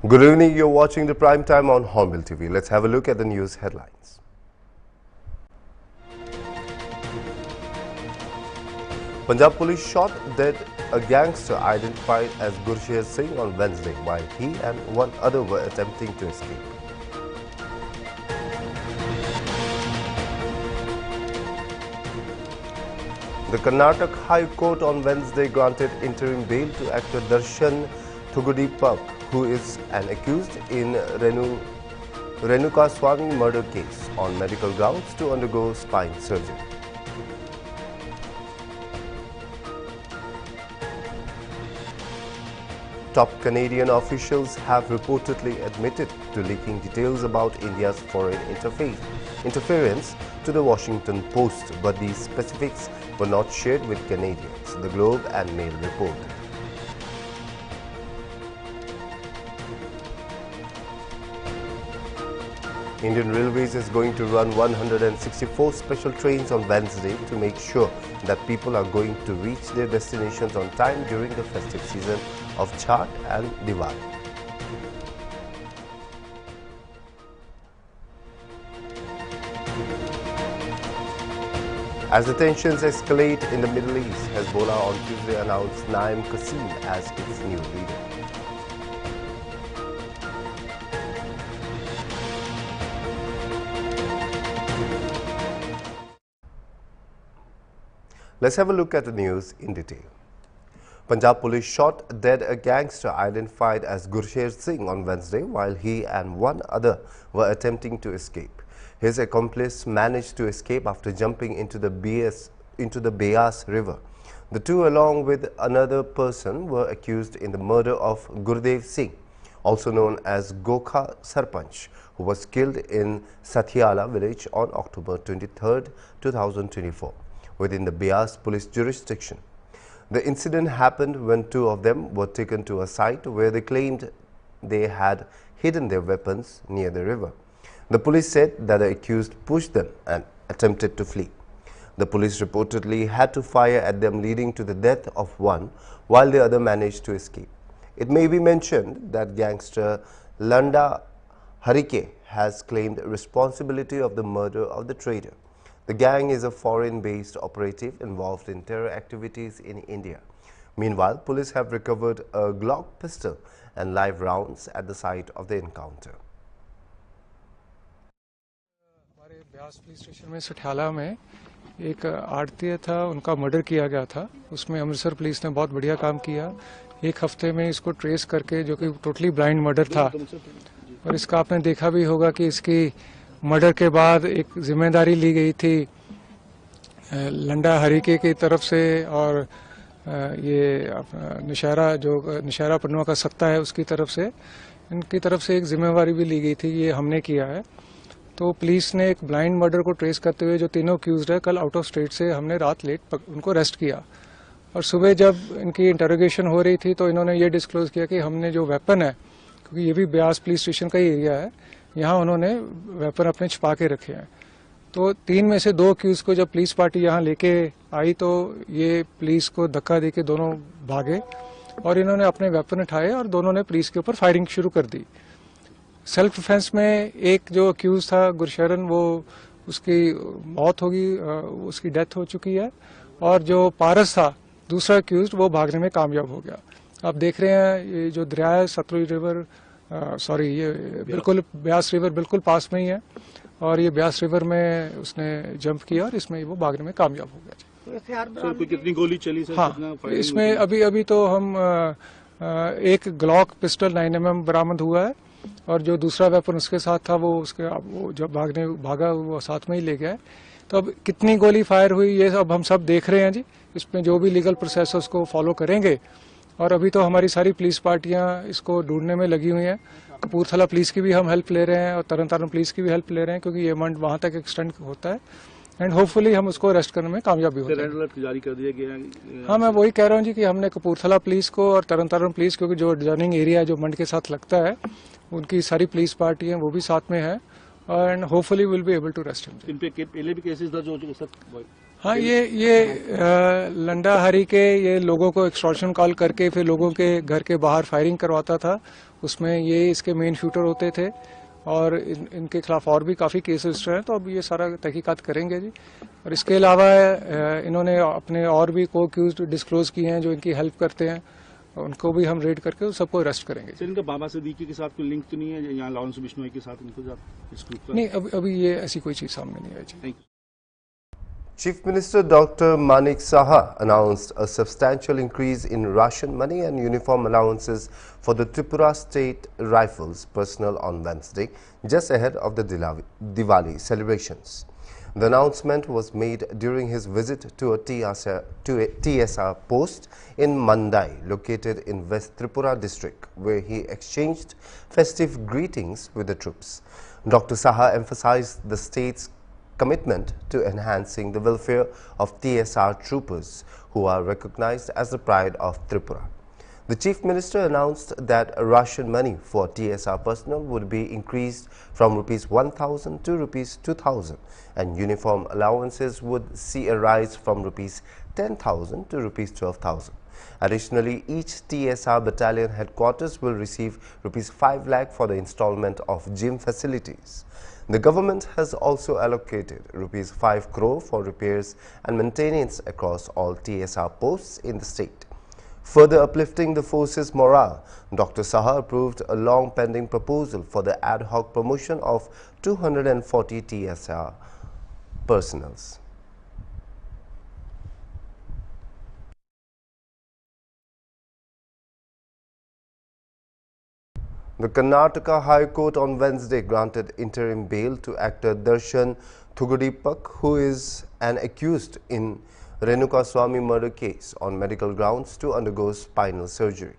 Good evening, you're watching the prime time on Hornbill TV. Let's have a look at the news headlines. Punjab police shot dead a gangster identified as Gurshir Singh on Wednesday while he and one other were attempting to escape. The Karnataka High Court on Wednesday granted interim bail to actor Darshan Thugudippak, who is an accused in Renuka Swami murder case on medical grounds to undergo spine surgery. Top Canadian officials have reportedly admitted to leaking details about India's foreign interference to the Washington Post, but these specifics were not shared with Canadians, the Globe and Mail reported. Indian Railways is going to run 164 special trains on Wednesday to make sure that people are going to reach their destinations on time during the festive season of Chhath and Diwali. As the tensions escalate in the Middle East, Hezbollah on Tuesday announced Naim Qassem as its new leader. Let's have a look at the news in detail. Punjab police shot dead a gangster identified as Gurshir Singh on Wednesday while he and one other were attempting to escape. His accomplice managed to escape after jumping into the Beas River. The two, along with another person, were accused in the murder of Gurdev Singh, also known as Gokha Sarpanch, who was killed in Sathiala village on October 23, 2024, within the Beas police jurisdiction. The incident happened when two of them were taken to a site where they claimed they had hidden their weapons near the river. The police said that the accused pushed them and attempted to flee. The police reportedly had to fire at them, leading to the death of one, while the other managed to escape. It may be mentioned that gangster Landa Harike has claimed responsibility of the murder of the trader. The gang is a foreign-based operative involved in terror activities in India. Meanwhile, police have recovered a Glock pistol and live rounds at the site of the encounter. हमारे Beas police station में सठियाला में एक आड़तीय था, उनका murder किया गया था। उसमें अमृतसर पुलिस ने बहुत बढ़िया काम किया। एक हफ्ते में इसको ट्रेस करके, जो कि टोटली ब्लाइंड मर्डर था, और इसका आपने देखा भी होगा कि इसकी मर्डर के बाद एक जिम्मेदारी ली गई थी लंडा हरिके की तरफ से, और ये निशारा पन्नुआ का सत्ता है उसकी तरफ से, इनकी तरफ से एक जिम्मेवारी भी ली गई थी। ये हमने किया है। तो पुलिस ने एक ब्लाइंड मर्डर को ट्रेस करते हुए जो तीनों अक्यूज्ड है, कल आउट ऑफ स्टेट से हमने रात लेट उनको अरेस्ट किया, और सुबह जब इनकी इंटरोगेशन हो रही थी तो इन्होंने ये डिस्क्लोज किया कि हमने जो वेपन है, क्योंकि ये भी ब्यास पुलिस स्टेशन का ही एरिया है, यहाँ उन्होंने वेपन अपने छिपा के रखे हैं। तो तीन में से दो अक्यूज को जब पुलिस पार्टी यहाँ लेके आई तो ये पुलिस को धक्का देके दोनों भागे, और इन्होंने अपने वेपन उठाए और दोनों ने पुलिस के ऊपर फायरिंग शुरू कर दी। सेल्फ डिफेंस में एक जो अक्यूज था गुरशरण, वो उसकी मौत होगी, उसकी डेथ हो चुकी है, और जो पारस था दूसरा अक्यूज, वो भागने में कामयाब हो गया। आप देख रहे हैं ये जो दरिया है सतलुज रिवर, ये बिल्कुल ब्यास रिवर बिल्कुल पास में ही है, और ये ब्यास रिवर में उसने जंप किया और इसमें वो भागने में कामयाब हो गया। सर कोई कितनी गोली चली सर? हाँ, इसमें अभी तो हम एक ग्लॉक पिस्टल 9mm बरामद हुआ है, और जो दूसरा वेपन उसके साथ था वो जब भागा वो साथ में ही ले गया है। तो अब कितनी गोली फायर हुई ये अब हम सब देख रहे हैं जी। इसमें जो भी लीगल प्रोसेस है उसको फॉलो करेंगे, और अभी तो हमारी सारी पुलिस पार्टियां इसको ढूंढने में लगी हुई हैं। कपूरथला पुलिस की भी हम हेल्प ले रहे हैं और तरन पुलिस की भी हेल्प ले रहे हैं, क्योंकि ये मंड वहां तक एक्सटेंड होता है, एंड होपफुली हम उसको अरेस्ट करने में कामयाबी होते हैं। रेड अलर्ट जारी कर दिया गया है। हाँ, मैं वही कह रहा हूँ जी कि हमने कपूरथला पुलिस को और तरन पुलिस, क्योंकि जो जर्निंग एरिया जो मंड के साथ लगता है, उनकी सारी पुलिस पार्टी है वो भी साथ में है, and hopefully will be able to arrest him. इन पे पहले भी केसेस दर्ज हो चुके सर? हाँ, ये लंडाहारी के ये लोगों को एक्सटॉर्शन कॉल करके फिर लोगों के घर के बाहर फायरिंग करवाता था। उसमें ये इसके मेन शूटर होते थे और इनके खिलाफ और भी काफ़ी केसेस हैं, तो अब ये सारा तहकीकात करेंगे जी। और इसके अलावा इन्होंने अपने और भी को अक्यूज्ड डिस्क्लोज किए हैं जो इनकी हेल्प करते हैं, उनको भी हम रेड करके सबको अरेस्ट करेंगे। सर, इनका बाबा सिद्दीकी के साथ कोई लिंक तो नहीं है, यहाँ लॉरेंस बिश्नोई के साथ इनको इस ग्रुप का? नहीं, अभी ये ऐसी कोई चीज़ सामने नहीं आई जी। Thank you. Chief Minister Dr. Manik Saha announced a substantial increase in ration money and uniform allowances for the Tripura State Rifles personnel on Wednesday, just ahead of the Diwali celebrations. The announcement was made during his visit to a TSR post in Mandai, located in West Tripura district, where he exchanged festive greetings with the troops. Dr. Saha emphasized the state's commitment to enhancing the welfare of TSR troopers, who are recognized as the pride of Tripura. The Chief Minister announced that ration money for TSR personnel would be increased from Rs 1,000 to Rs 2,000 and uniform allowances would see a rise from Rs 10,000 to Rs 12,000. Additionally, each TSR battalion headquarters will receive Rs 5 lakh for the installment of gym facilities. The government has also allocated Rs 5 crore for repairs and maintenance across all TSR posts in the state. Further uplifting the force's morale, Dr. Saha approved a long-pending proposal for the ad hoc promotion of 240 TSR personnel. The Karnataka High Court on Wednesday granted interim bail to actor Darshan Thugadipak, who is an accused in Renuka Swamy murder case, on medical grounds to undergo spinal surgery.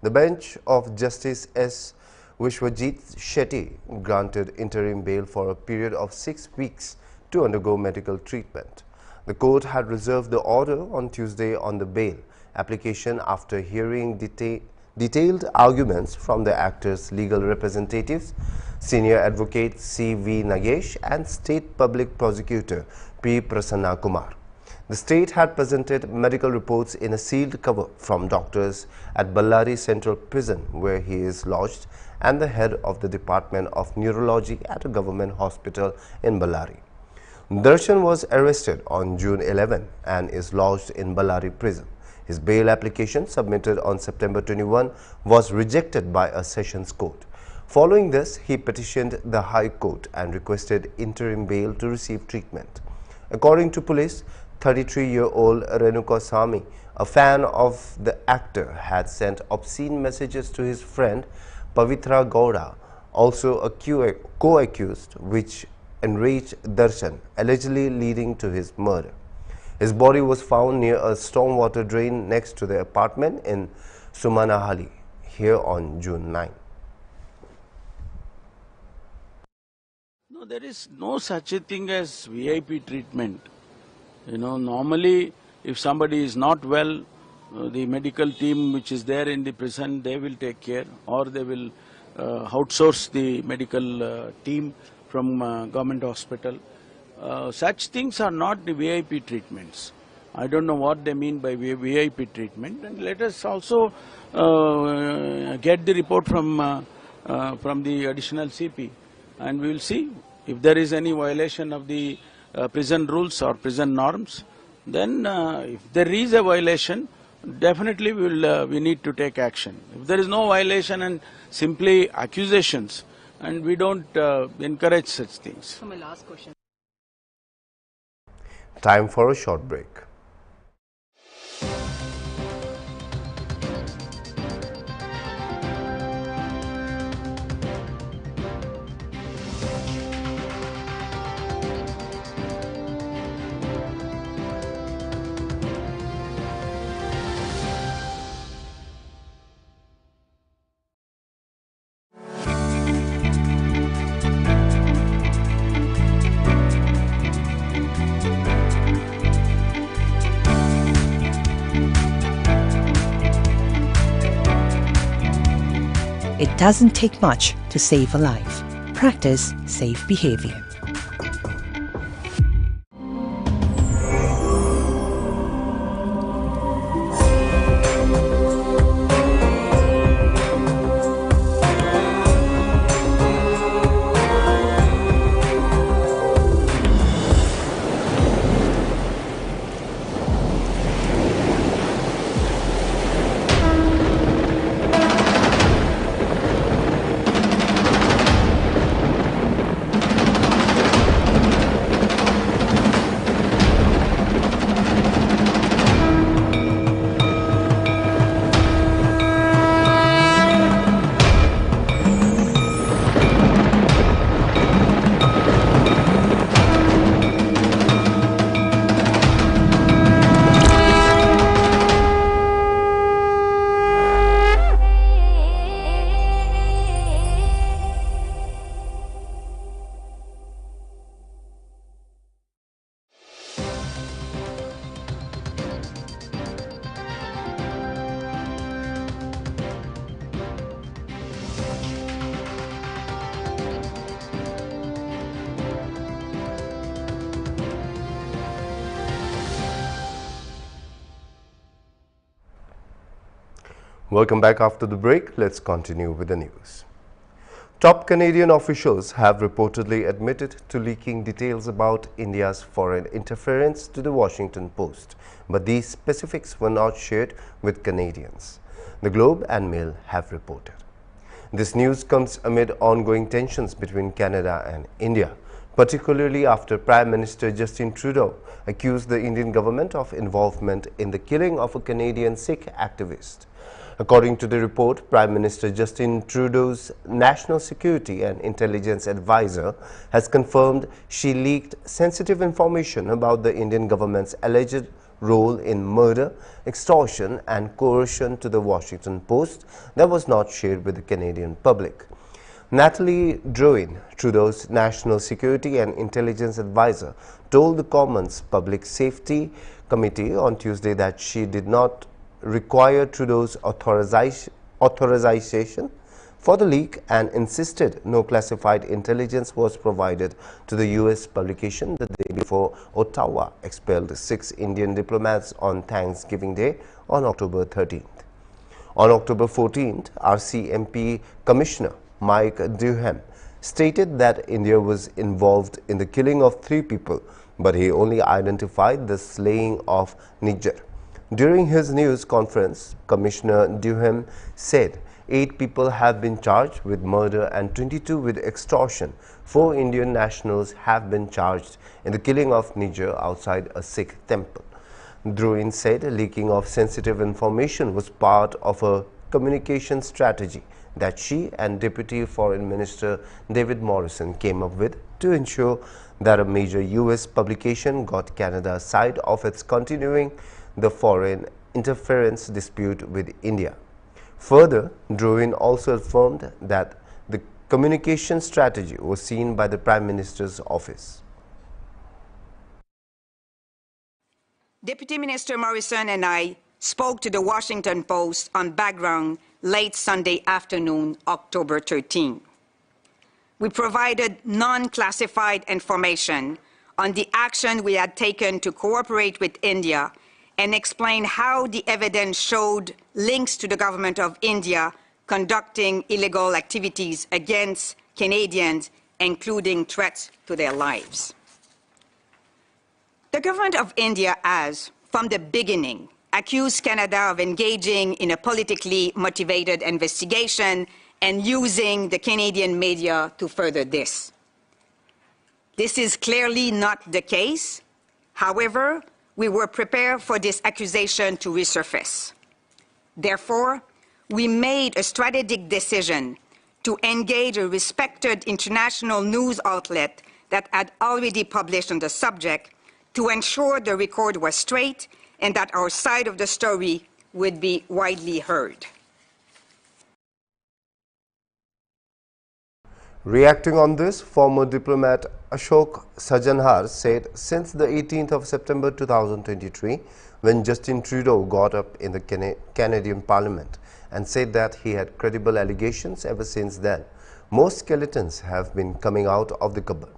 The bench of Justice S. Vishwajit Shetty granted interim bail for a period of 6 weeks to undergo medical treatment. The court had reserved the order on Tuesday on the bail application after hearing detailed arguments from the actor's legal representatives, Senior Advocate C.V. Nagesh and State Public Prosecutor P. Prasanna Kumar. The state had presented medical reports in a sealed cover from doctors at Ballari Central Prison, where he is lodged, and the head of the Department of Neurology at a government hospital in Ballari. Darshan was arrested on June 11 and is lodged in Ballari prison. His bail application, submitted on September 21, was rejected by a sessions court. Following this, he petitioned the High Court and requested interim bail to receive treatment. According to police, 33-year-old Renuka Swamy, a fan of the actor, had sent obscene messages to his friend Pavitra Gowda, also a co-accused, which enraged Darshan, allegedly leading to his murder. His body was found near a stormwater drain next to the apartment in Sumanahalli, here on June 9. No, there is no such a thing as VIP treatment. You know, normally if somebody is not well, the medical team which is there in the prison, they will take care, or they will outsource the medical team from government hospital. Such things are not the VIP treatments. I don't know what they mean by VIP treatment. And let us also get the report from the additional CP, and we will see if there is any violation of the prison rules or prison norms. Then if there is a violation, definitely we need to take action. If there is no violation and simply accusations, and we don't encourage such things. So my last question. Time for a short break. It doesn't take much to save a life. Practice safe behavior. Welcome back after the break. Let's continue with the news. Top Canadian officials have reportedly admitted to leaking details about India's foreign interference to the Washington Post, but these specifics were not shared with Canadians. The Globe and Mail have reported. This news comes amid ongoing tensions between Canada and India, particularly after Prime Minister Justin Trudeau accused the Indian government of involvement in the killing of a Canadian Sikh activist. According to the report, Prime Minister Justin Trudeau's National Security and Intelligence Advisor has confirmed she leaked sensitive information about the Indian government's alleged role in murder, extortion and coercion to the Washington Post that was not shared with the Canadian public. Natalie Drouin, Trudeau's National Security and Intelligence Advisor, told the Commons Public Safety Committee on Tuesday that she did not require Trudeau's authorization for the leak and insisted no classified intelligence was provided to the U.S. publication the day before Ottawa expelled 6 Indian diplomats on Thanksgiving Day on October 13th. On October 14th, RCMP Commissioner Mike Duhem stated that India was involved in the killing of 3 people, but he only identified the slaying of Niger. During his news conference, Commissioner Duhem said 8 people have been charged with murder and 22 with extortion. 4 Indian nationals have been charged in the killing of Niger outside a Sikh temple. Drouin said leaking of sensitive information was part of a communication strategy that she and Deputy Foreign Minister David Morrison came up with to ensure that a major U.S. publication got Canada's side of its continuing the foreign interference dispute with India. Further, Drouin also affirmed that the communication strategy was seen by the Prime Minister's office. Deputy Minister Morrison and I spoke to the Washington Post on background late Sunday afternoon, October 13. We provided non-classified information on the action we had taken to cooperate with India and explain how the evidence showed links to the government of India conducting illegal activities against Canadians, including threats to their lives. The government of India has, from the beginning, accused Canada of engaging in a politically motivated investigation and using the Canadian media to further this. This is clearly not the case. However, we were prepared for this accusation to resurface. Therefore, we made a strategic decision to engage a respected international news outlet that had already published on the subject to ensure the record was straight and that our side of the story would be widely heard. Reacting on this, former diplomat Ashok Sajjanhar said since the 18th of September 2023, when Justin Trudeau got up in the Canadian Parliament and said that he had credible allegations ever since then, most skeletons have been coming out of the cupboard.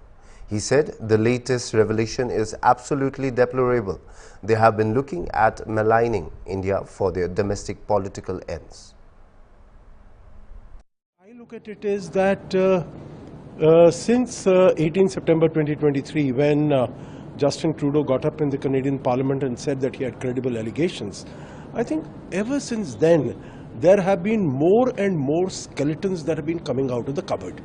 He said the latest revelation is absolutely deplorable. They have been looking at maligning India for their domestic political ends. I look at it is that since 18 September 2023, when Justin Trudeau got up in the Canadian Parliament and said that he had credible allegations, I think ever since then, there have been more and more skeletons that have been coming out of the cupboard.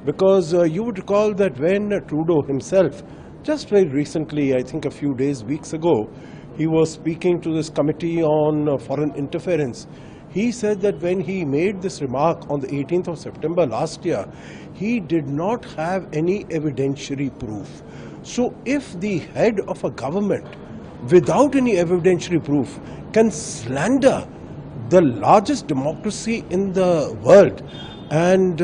Because you would recall that when Trudeau himself, just very recently, I think a few days, weeks ago, he was speaking to this committee on foreign interference. He said that when he made this remark on the 18th of September last year, he did not have any evidentiary proof. So if the head of a government, without any evidentiary proof, can slander the largest democracy in the world and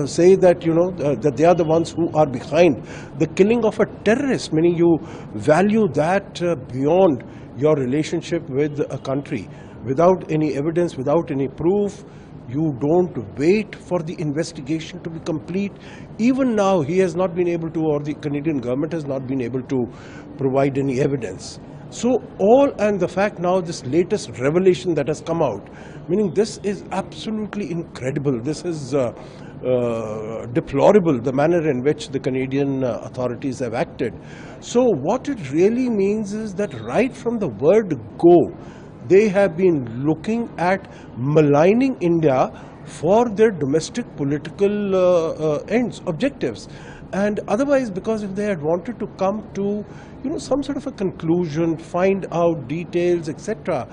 say that, that they are the ones who are behind the killing of a terrorist, meaning you value that beyond your relationship with a country, without any evidence, without any proof, you don't wait for the investigation to be complete. Even now, he has not been able to, or the Canadian government has not been able to provide any evidence. So and the fact now, this latest revelation that has come out, meaning this is absolutely incredible. This is deplorable, the manner in which the Canadian authorities have acted. So what it really means is that right from the word go, they have been looking at maligning India for their domestic political ends, objectives. And otherwise, because if they had wanted to come to, some sort of a conclusion, find out details, etc.,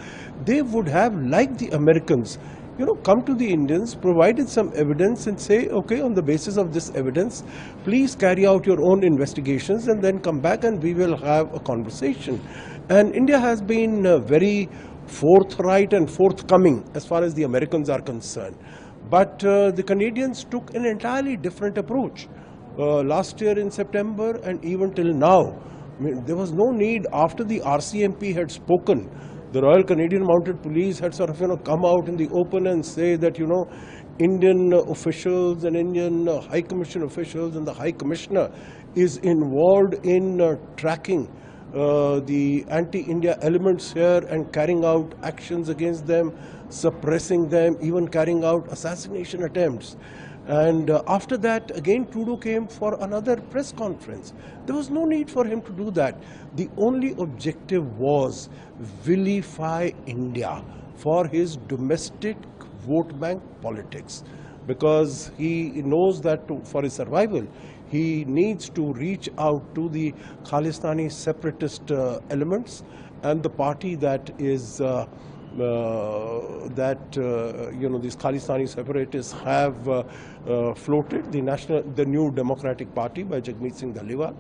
they would have, like the Americans, come to the Indians, provided some evidence and say, okay, on the basis of this evidence, please carry out your own investigations and then come back and we will have a conversation. And India has been very forthright and forthcoming as far as the Americans are concerned. But the Canadians took an entirely different approach. Last year in September and even till now, there was no need. After the RCMP had spoken, the Royal Canadian Mounted Police had sort of come out in the open and say that Indian officials and Indian High Commission officials and the High Commissioner is involved in tracking the anti-India elements here and carrying out actions against them, suppressing them, even carrying out assassination attempts. And after that, again, Trudeau came for another press conference. There was no need for him to do that. The only objective was vilify India for his domestic vote bank politics, because he knows that for his survival, he needs to reach out to the Khalistani separatist elements and the party that is these Khalistani separatists have floated, the New Democratic Party by Jagmeet Singh Dhaliwal,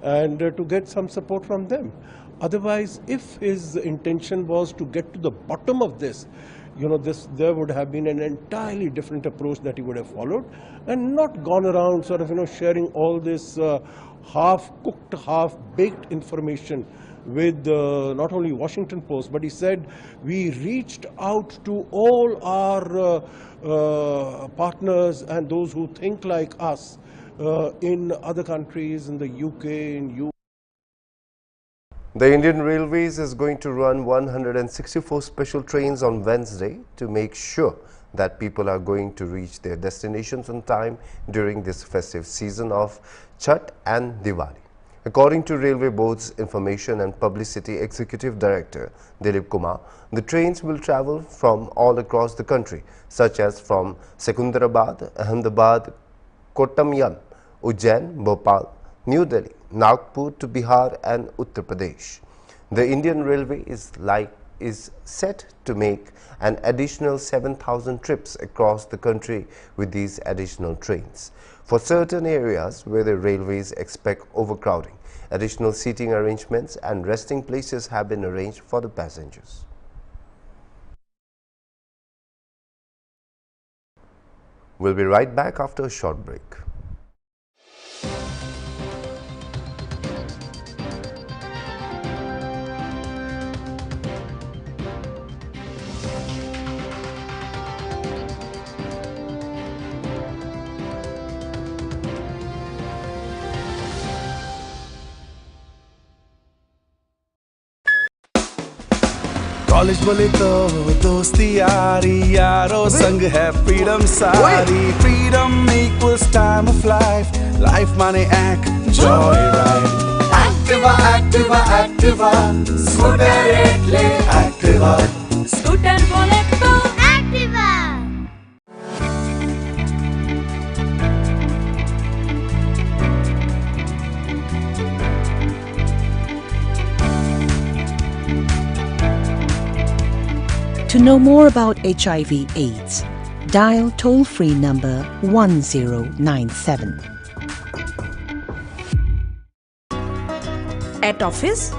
and to get some support from them. Otherwise, if his intention was to get to the bottom of this, there would have been an entirely different approach that he would have followed, and not gone around sort of sharing all this half-cooked, half-baked information with not only Washington Post, but he said, we reached out to all our partners and those who think like us in other countries, in the UK, in US. The Indian Railways is going to run 164 special trains on Wednesday to make sure that people are going to reach their destinations on time during this festive season of Chhath and Diwali. According to Railway Board's Information and Publicity Executive Director Dilip Kumar, the trains will travel from all across the country, such as from Secunderabad, Ahmedabad, Kottayam, Ujjain, Bhopal, New Delhi, Nagpur to Bihar and Uttar Pradesh. The Indian Railway is set to make an additional 7,000 trips across the country with these additional trains. For certain areas where the railways expect overcrowding, additional seating arrangements and resting places have been arranged for the passengers. We'll be right back after a short break. College बोले तो दोस्ती यारी यारों संग है freedom सारी freedom equals time of life माने enjoy ride Activa Activa Activa scooter ले एक्टिवा स्कूटर बोले तो Activa To know more about HIV/AIDS, dial toll-free number 1097. At office,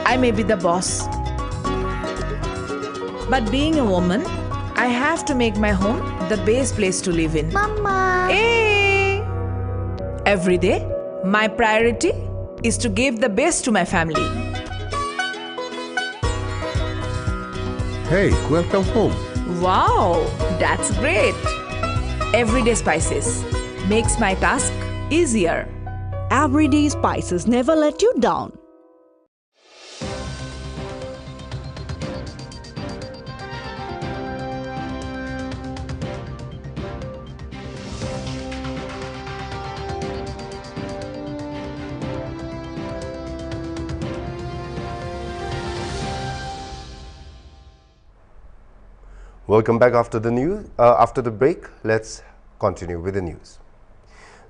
I may be the boss. But being a woman, I have to make my home the best place to live in. Mama! Hey! Every day, my priority is to give the best to my family. Hey, welcome home. Wow, that's great. Everyday spices makes my task easier. Everyday spices never let you down. Welcome back after the news. After the break, let's continue with the news.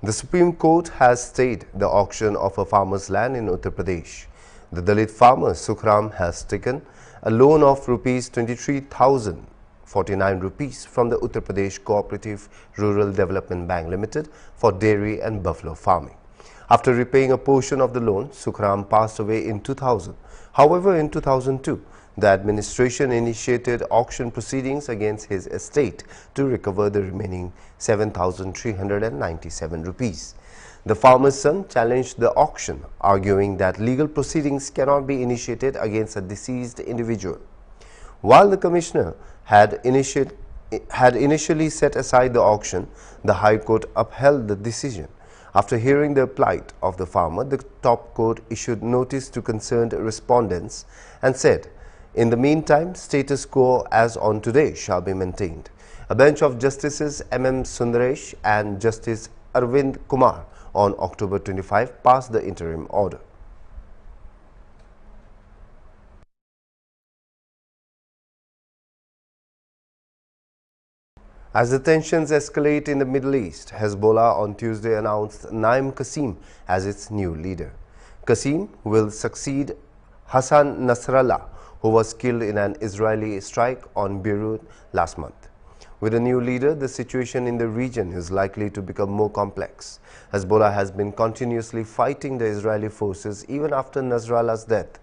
The Supreme Court has stayed the auction of a farmer's land in Uttar Pradesh. The Dalit farmer Sukhram has taken a loan of rupees 23,049 rupees from the Uttar Pradesh Cooperative Rural Development Bank Limited for dairy and buffalo farming. After repaying a portion of the loan, Sukhram passed away in 2000. However, in 2002, the administration initiated auction proceedings against his estate to recover the remaining 7,397 rupees. The farmer's son challenged the auction, arguing that legal proceedings cannot be initiated against a deceased individual. While the commissioner had initially set aside the auction, the High Court upheld the decision. After hearing the plight of the farmer, the top court issued notice to concerned respondents and said, "In the meantime, status quo as on today shall be maintained." A bench of Justices M.M. Sundaresh and Justice Arvind Kumar on October 25 passed the interim order. As the tensions escalate in the Middle East, Hezbollah on Tuesday announced Naim Qasim as its new leader. Qasim will succeed Hassan Nasrallah, who was killed in an Israeli strike on Beirut last month. With a new leader, the situation in the region is likely to become more complex. Hezbollah has been continuously fighting the Israeli forces even after Nasrallah's death.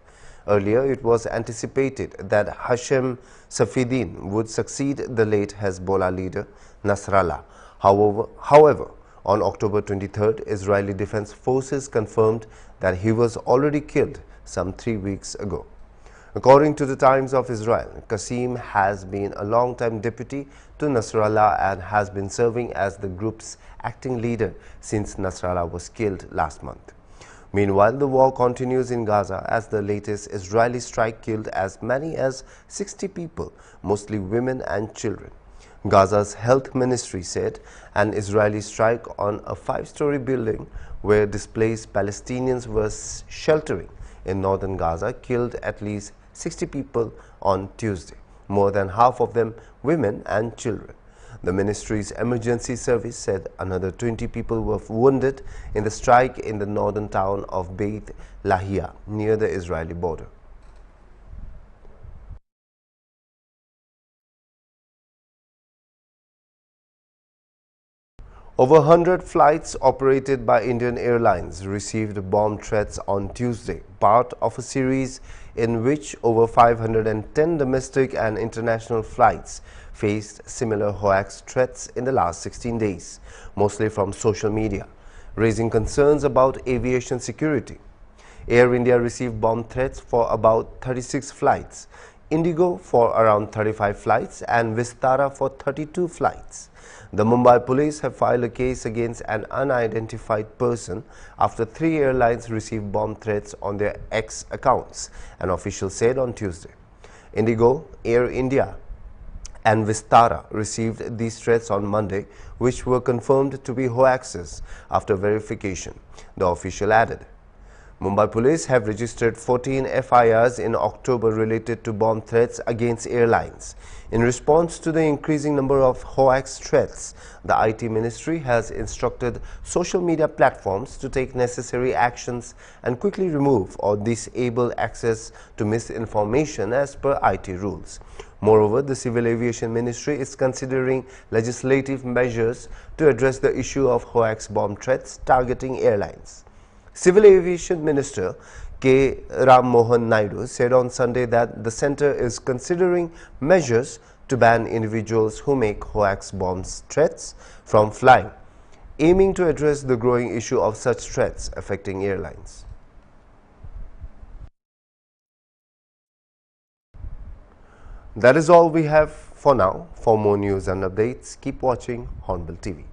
Earlier, it was anticipated that Hashem Safieddine would succeed the late Hezbollah leader Nasrallah. However, on October 23rd, Israeli Defense Forces confirmed that he was already killed some 3 weeks ago. According to the Times of Israel, Qasim has been a long-time deputy to Nasrallah and has been serving as the group's acting leader since Nasrallah was killed last month. Meanwhile, the war continues in Gaza as the latest Israeli strike killed as many as 60 people, mostly women and children. Gaza's health ministry said an Israeli strike on a 5-story building where displaced Palestinians were sheltering in northern Gaza killed at least 60 people on Tuesday, more than half of them women and children. The ministry's emergency service said another 20 people were wounded in the strike in the northern town of Beit Lahia near the Israeli border. Over 100 flights operated by Indian Airlines received bomb threats on Tuesday, part of a series in which over 510 domestic and international flights faced similar hoax threats in the last 16 days, mostly from social media, raising concerns about aviation security. Air India received bomb threats for about 36 flights, Indigo for around 35 flights and Vistara for 32 flights. The Mumbai police have filed a case against an unidentified person after 3 airlines received bomb threats on their X accounts, an official said on Tuesday. Indigo, Air India and Vistara received these threats on Monday, which were confirmed to be hoaxes after verification, the official added. Mumbai police have registered 14 FIRs in October related to bomb threats against airlines. In response to the increasing number of hoax threats, the IT ministry has instructed social media platforms to take necessary actions and quickly remove or disable access to misinformation as per IT rules. Moreover, the Civil Aviation Ministry is considering legislative measures to address the issue of hoax bomb threats targeting airlines. Civil Aviation Minister K. Ram Mohan Naidu said on Sunday that the centre is considering measures to ban individuals who make hoax bomb threats from flying, aiming to address the growing issue of such threats affecting airlines. That is all we have for now. For more news and updates, keep watching Hornbill TV.